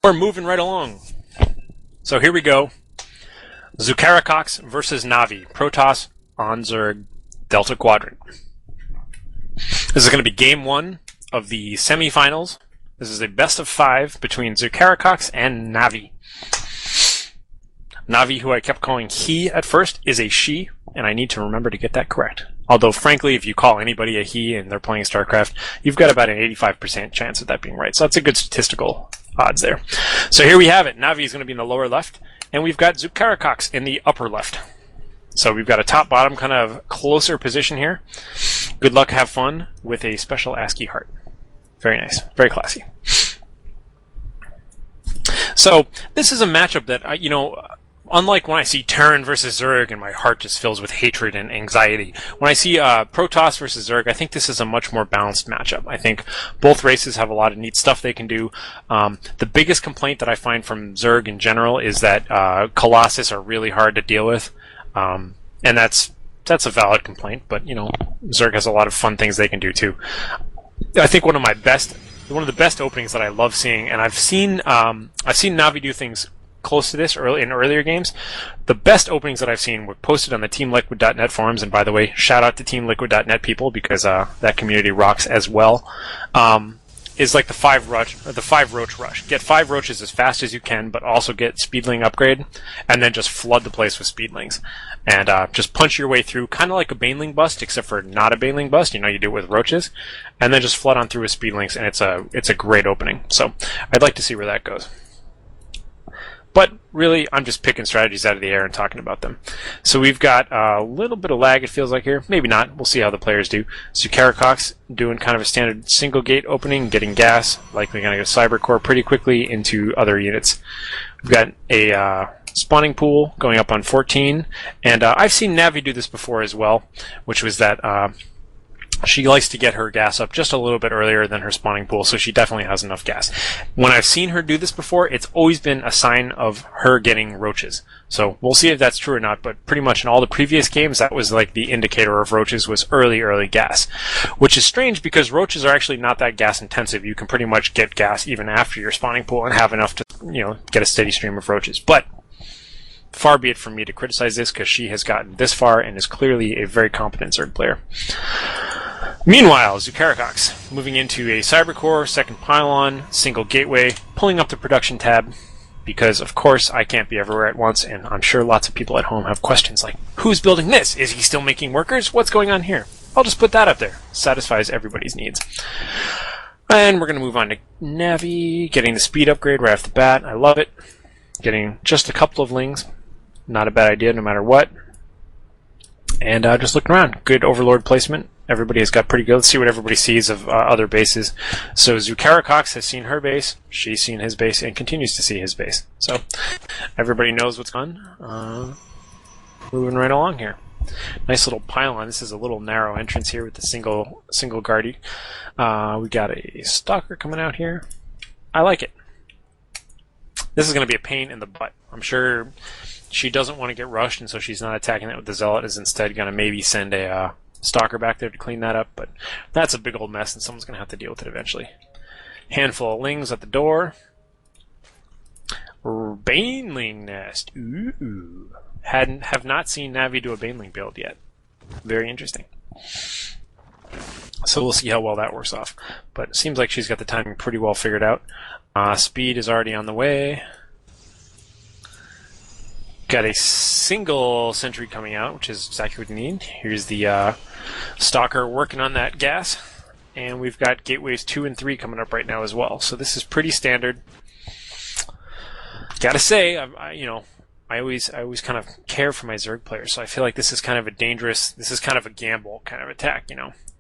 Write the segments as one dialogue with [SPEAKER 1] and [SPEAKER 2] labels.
[SPEAKER 1] We're moving right along. So here we go. Zukarakox versus Navi. Protoss on Zerg Delta Quadrant. This is going to be game one of the semifinals. This is a best of 5 between Zukarakox and Navi. Navi, who I kept calling he at first, is a she, and I need to remember to get that correct. Although, frankly, if you call anybody a he and they're playing StarCraft, you've got about an 85% chance of that being right. So that's a good statistical odds there. So here we have it. Navi is going to be in the lower left, and we've got Zukarakox in the upper left. So we've got a top-bottom kind of closer position here. Good luck, have fun with a special ASCII heart. Very nice. Very classy. So this is a matchup that, unlike when I see Terran versus Zerg and my heart just fills with hatred and anxiety, when I see Protoss versus Zerg, I think this is a much more balanced matchup. I think both races have a lot of neat stuff they can do. The biggest complaint that I find from Zerg in general is that Colossus are really hard to deal with. And that's a valid complaint, but Zerg has a lot of fun things they can do too. I think one of the best openings that I love seeing, and I've seen Navi do things close to this in earlier games. The best openings that I've seen were posted on the TeamLiquid.net forums, and by the way, shout out to TeamLiquid.net people because that community rocks as well. Is like the 5 roach rush. Get 5 roaches as fast as you can, but also get speedling upgrade, and then just flood the place with speedlings, and just punch your way through, kind of like a baneling bust, except for not a baneling bust. You do it with roaches, and then just flood on through with speedlings, and it's a great opening. So I'd like to see where that goes. But really, I'm just picking strategies out of the air and talking about them. So we've got a little bit of lag, it feels like here. Maybe not. We'll see how the players do. Zukarakox doing kind of a standard single gate opening, getting gas. Likely going to go Cybercore pretty quickly into other units. We've got a spawning pool going up on 14. And I've seen Navi do this before as well, which was that she likes to get her gas up just a little bit earlier than her spawning pool, so she definitely has enough gas. When I've seen her do this before, it's always been a sign of her getting roaches. So we'll see if that's true or not, but pretty much in all the previous games, that was like the indicator of roaches was early gas. Which is strange because roaches are actually not that gas intensive. You can pretty much get gas even after your spawning pool and have enough to, get a steady stream of roaches. But far be it from me to criticize this because she has gotten this far and is clearly a very competent Zerg player. Meanwhile, Zukarakox moving into a Cybercore, second pylon, single gateway, pulling up the production tab, because of course I can't be everywhere at once, and I'm sure lots of people at home have questions like, who's building this? Is he still making workers? What's going on here? I'll just put that up there. Satisfies everybody's needs. And we're going to move on to Navi, getting the speed upgrade right off the bat. I love it. Getting just a couple of lings. Not a bad idea no matter what. And just looking around. Good Overlord placement. Everybody has got pretty good. Let's see what everybody sees of other bases. So Zukarakox has seen her base, she's seen his base, and continues to see his base. So everybody knows what's going on. Moving right along here. Nice little pylon. This is a little narrow entrance here with the single guardie. We got a stalker coming out here. I like it. This is going to be a pain in the butt. I'm sure she doesn't want to get rushed, and so she's not attacking it with the Zealot. Is instead going to maybe send a stalker back there to clean that up, but that's a big old mess, and someone's going to have to deal with it eventually. Handful of lings at the door. Baneling nest. Ooh. Have not seen Navi do a Baneling build yet. Very interesting. So we'll see how well that works off. But it seems like she's got the timing pretty well figured out. Speed is already on the way. Got a single sentry coming out, which is exactly what we need. Here's the stalker working on that gas. And we've got gateways 2 and 3 coming up right now as well. So this is pretty standard. Gotta say, I always kind of care for my Zerg players, so I feel like this is kind of a gamble kind of attack,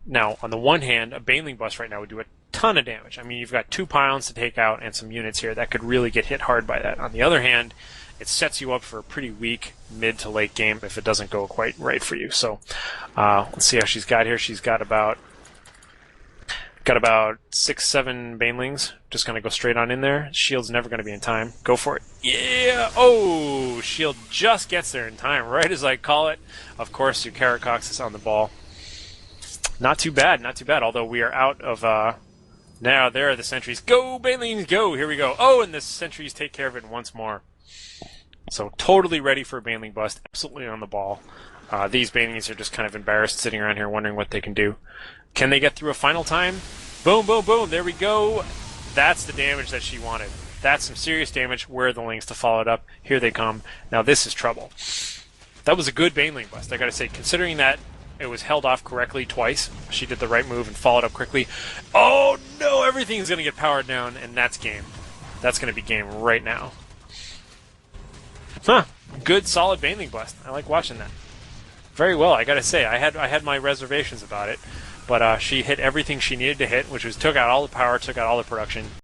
[SPEAKER 1] Now, on the one hand, a Baneling bust right now would do a ton of damage. I mean, you've got 2 pylons to take out and some units here that could really get hit hard by that. On the other hand, it sets you up for a pretty weak mid to late game if it doesn't go quite right for you. So let's see how she's got here. She's got about 6-7 Banelings. Just going to go straight on in there. Shield's never going to be in time. Go for it. Yeah! Oh! Shield just gets there in time, right as I call it. Of course, Zukarakox is on the ball. Not too bad, although we are out of Now there are the sentries. Go, banelings, go! Here we go. Oh, and the sentries take care of it once more. So totally ready for a baneling bust. Absolutely on the ball. These banelings are just kind of embarrassed sitting around here wondering what they can do. Can they get through a final time? Boom, boom, boom. There we go. That's the damage that she wanted. That's some serious damage. Where are the lings to follow it up? Here they come. Now this is trouble. That was a good baneling bust, I gotta say, considering that it was held off correctly twice. She did the right move and followed up quickly. Oh no, everything's gonna get powered down, and that's game. That's gonna be game right now. Huh. Good, solid baneling bust. I like watching that. Very well, I gotta say. I had my reservations about it, but she hit everything she needed to hit, which was took out all the power, took out all the production.